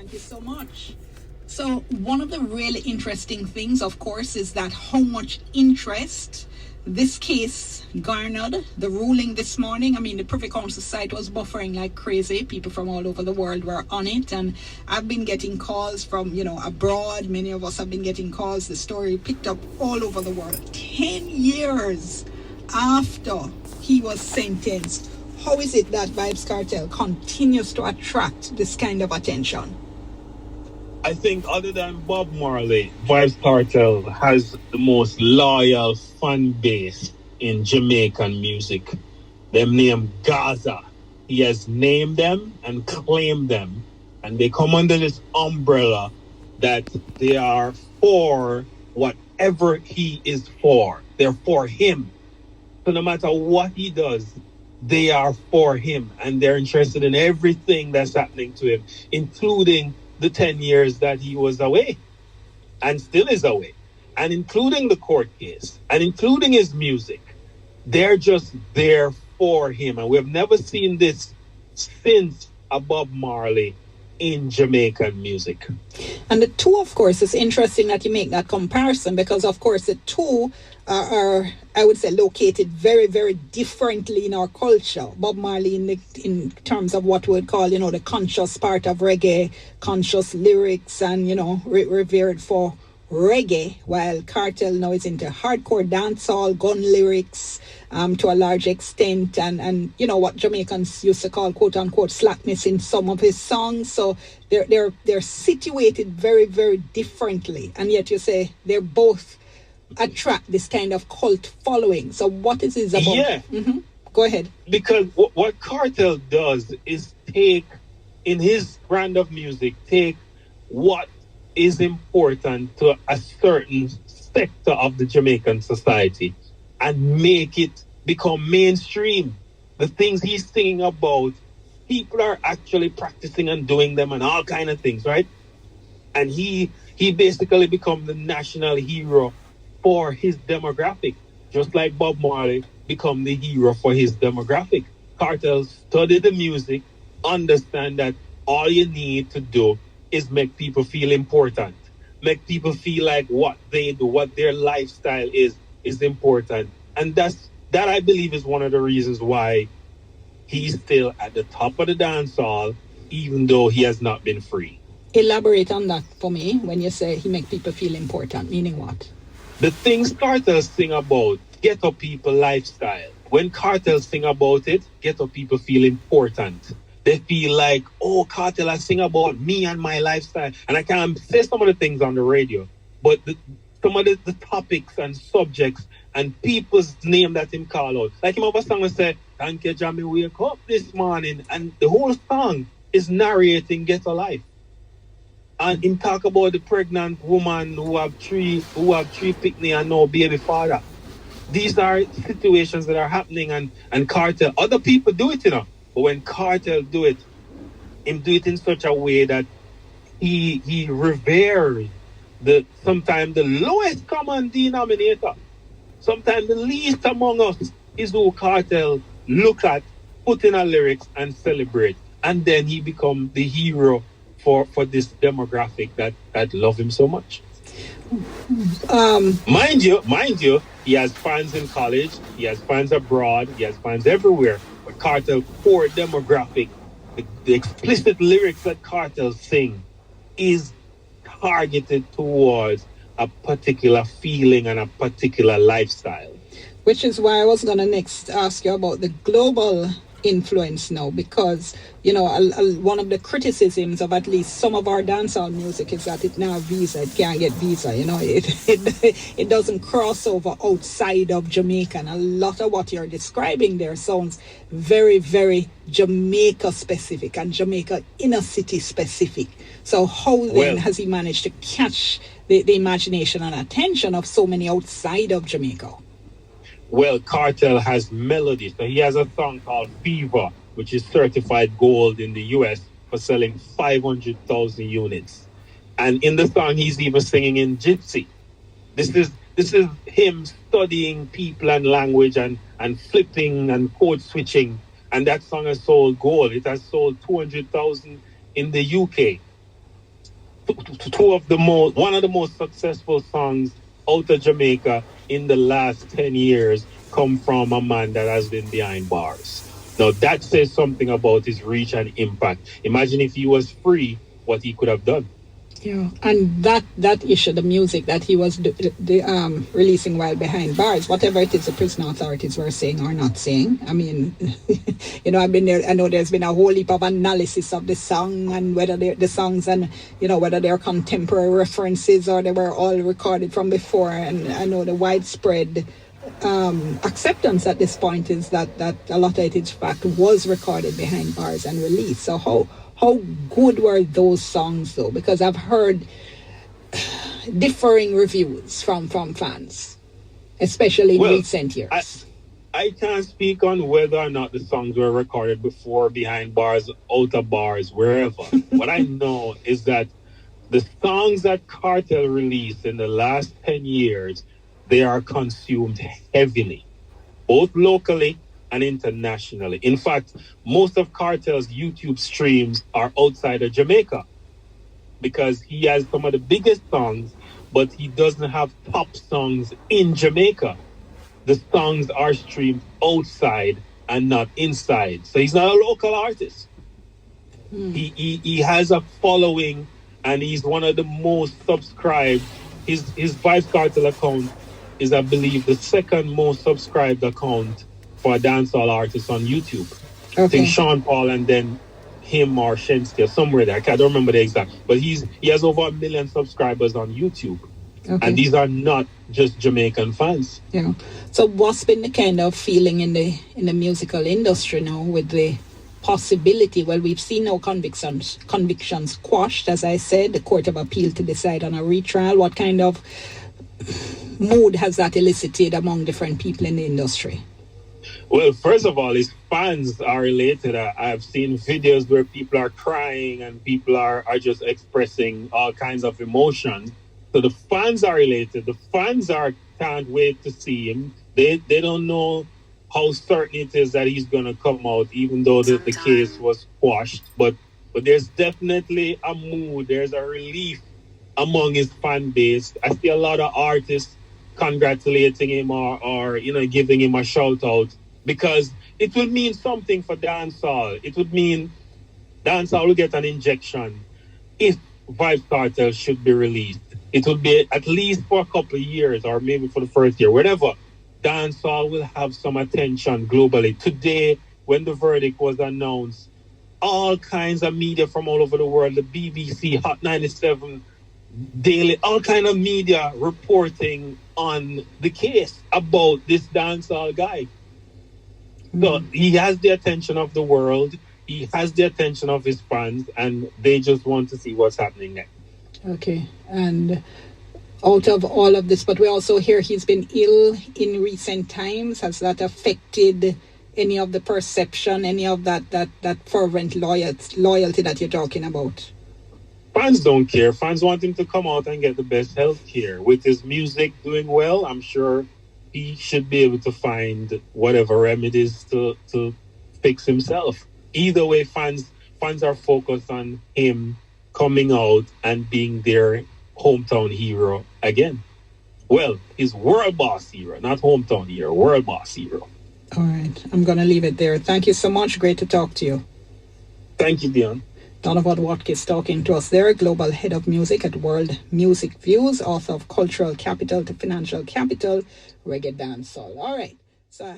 Thank you so much. So one of the really interesting things, of course, is that how much interest this case garnered. The ruling this morning, I mean, the Privy Council site was buffering like crazy. People from all over the world were on it, and I've been getting calls from, abroad. Many of us have been getting calls. The story picked up all over the world. 10 years after he was sentenced. How is it that Vybz Kartel continues to attract this kind of attention? I think other than Bob Marley, Vybz Kartel has the most loyal fan base in Jamaican music. Them named Gaza. He has named them and claimed them. And they come under this umbrella that they are for whatever he is for. They're for him. So no matter what he does, they are for him. And they're interested in everything that's happening to him, including the 10 years that he was away and still is away, and including the court case and including his music. They're just there for him. And we've never seen this since Bob Marley in Jamaican music. And the two, of course, it's interesting that you make that comparison, because of course the two are I would say located very, very differently in our culture. Bob Marley in terms of what we would call, the conscious part of reggae, conscious lyrics, and revered for reggae, while Kartel now is into hardcore dancehall, gun lyrics to a large extent, and what Jamaicans used to call quote unquote slackness in some of his songs. So they're situated very, very differently, and yet you say they're both attract this kind of cult following. So what is this about? Yeah. Mm-hmm. Go ahead. Because what Kartel does is take, in his brand of music, take what is important to a certain sector of the Jamaican society and make it become mainstream. The things he's singing about, people are actually practicing and doing them and all kind of things, right? And he basically become the national hero for his demographic, just like Bob Marley become the hero for his demographic. Kartel study the music, understand that all you need to do is make people feel important, make people feel like what they do, what their lifestyle is important. And that I believe is one of the reasons why he's still at the top of the dancehall, even though he has not been free. Elaborate on that for me when you say he make people feel important, meaning what? The things Kartel sing about, ghetto people lifestyle. When Kartel sing about it, ghetto people feel important. They feel like, oh, Kartel, I sing about me and my lifestyle. And I can't say some of the things on the radio, but some of the topics and subjects and people's name that him call out. Like him have a song that say, thank you, Jamie, wake up this morning. And the whole song is narrating ghetto life. And him talk about the pregnant woman who have three picnic and no baby father. These are situations that are happening, and Kartel, other people do it, But when Kartel do it, him do it in such a way that he reveres sometimes the lowest common denominator. Sometimes the least among us is who Kartel look at, put in a lyrics and celebrate. And then he become the hero for this demographic that love him so much. Mind you, he has fans in college, he has fans abroad, he has fans everywhere. But Kartel core demographic, the explicit lyrics that Kartel sing is targeted towards a particular feeling and a particular lifestyle. Which is why I was going to next ask you about the global influence now, because one of the criticisms of at least some of our dancehall music is that it now visa, it can't get visa, it doesn't cross over outside of Jamaica, and a lot of what you're describing there sounds very, very Jamaica specific and Jamaica inner city specific. So how then has he managed to catch the imagination and attention of so many outside of Jamaica? Well, Kartel has melody. So he has a song called Fever, which is certified gold in the US for selling 500,000 units. And in the song, he's even singing in Gypsy. This is him studying people and language and flipping and code switching. And that song has sold gold. It has sold 200,000 in the UK. one of the most successful songs out of Jamaica in the last 10 years come from a man that has been behind bars. Now that says something about his reach and impact. Imagine if he was free, what he could have done. Yeah, and that issue, the music that he was releasing while behind bars, whatever it is the prison authorities were saying or not saying. I mean, I've been there. I know there's been a whole heap of analysis of the song and whether the songs and whether they're contemporary references or they were all recorded from before. And I know the widespread acceptance at this point is that a lot of it, in fact, was recorded behind bars and released. So how good were those songs, though? Because I've heard differing reviews from fans, especially in recent years. I can't speak on whether or not the songs were recorded before, behind bars, out of bars, wherever. What I know is that the songs that Kartel released in the last 10 years, they are consumed heavily, both locally and internationally. In fact, most of Kartel's YouTube streams are outside of Jamaica because he has some of the biggest songs, but he doesn't have top songs in Jamaica. The songs are streamed outside and not inside. So he's not a local artist. He has a following and he's one of the most subscribed. His Vybz Kartel account is, I believe, the second most subscribed account for a dancehall artist on YouTube. Okay. I think Sean Paul and then him or Shensky or somewhere there. I don't remember the exact. But he has over 1 million subscribers on YouTube. Okay. And these are not just Jamaican fans. Yeah. So what's been the kind of feeling in the musical industry now with the possibility? Well, we've seen no convictions quashed, as I said. The Court of Appeal to decide on a retrial. What kind of mood has that elicited among different people in the industry? Well, first of all, his fans are elated. I've seen videos where people are crying and people are just expressing all kinds of emotions. So the fans are elated. The fans can't wait to see him. They don't know how certain it is that he's going to come out, even though the case was quashed. But there's definitely a mood. There's a relief among his fan base. I see a lot of artists congratulating him or giving him a shout out because it will mean something for dancehall. It would mean dancehall will get an injection if Vybz Kartel should be released. It will be at least for a couple of years or maybe for the first year, whatever. Dancehall will have some attention globally. Today, when the verdict was announced, all kinds of media from all over the world, the BBC, Hot 97, Daily, all kind of media reporting on the case about this dancehall guy. So he has the attention of the world. He has the attention of his fans, and they just want to see what's happening next. Okay, and out of all of this, but we also hear he's been ill in recent times. Has that affected any of the perception, any of that fervent loyalty that you're talking about? Fans don't care. Fans want him to come out and get the best health care. With his music doing well, I'm sure he should be able to find whatever remedies to fix himself. Either way, fans are focused on him coming out and being their hometown hero again. Well, his world boss hero, not hometown hero, world boss hero. All right. I'm going to leave it there. Thank you so much. Great to talk to you. Thank you, Dion. Donovan Watkins talking to us there, Global Head of Music at World Music Views, author of Cultural Capital to Financial Capital, Reggae Dancehall. All right. So